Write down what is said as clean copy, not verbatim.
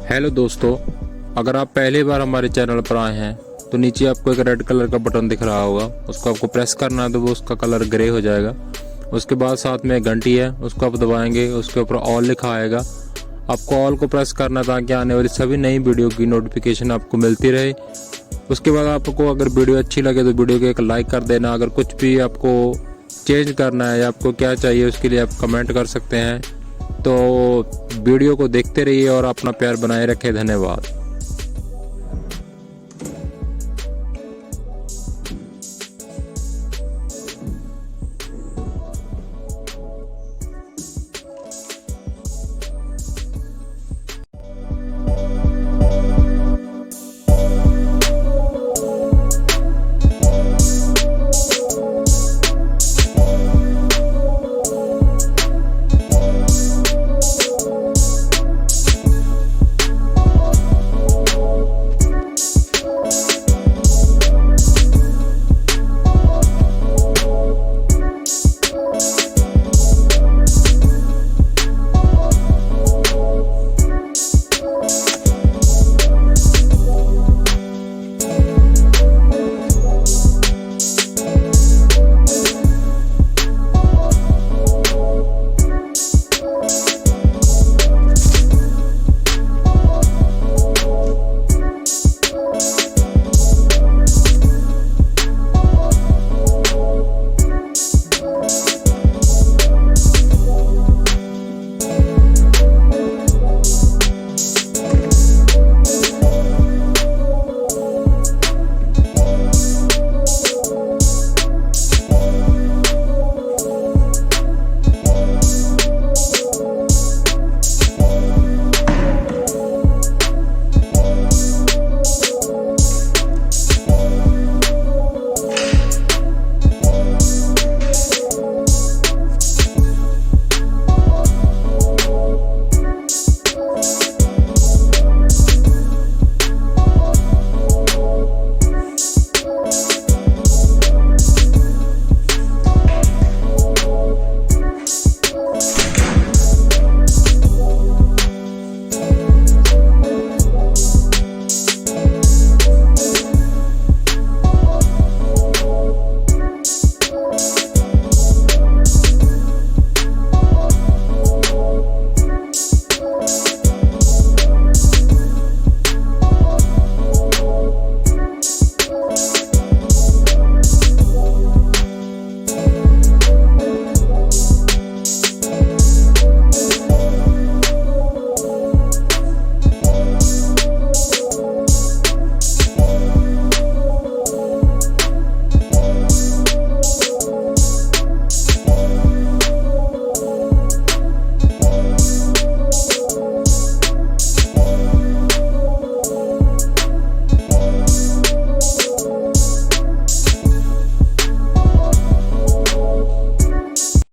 Hello दोस्तों, अगर आप पहली बार हमारे चैनल पर आए हैं तो नीचे आपको एक रेड कलर का बटन दिख रहा होगा। उसको आपको प्रेस करना है तो वो उसका कलर ग्रे हो जाएगा। उसके बाद साथ में एक घंटी है, उसको आप दबाएंगे, उसके ऊपर ऑल लिखा आएगा। आपको ऑल को प्रेस करना ताकि आने वाली सभी नई वीडियो की नोटिफिकेशन आपको मिलती रहे। उसके बाद आपको अगर वीडियो अच्छी लगे तो वीडियो को एक लाइक कर देना। अगर कुछ भी आपको चेंज करना है या आपको क्या चाहिए उसके लिए आप कमेंट कर सकते हैं। तो वीडियो को देखते रहिए और अपना प्यार बनाए रखें। धन्यवाद।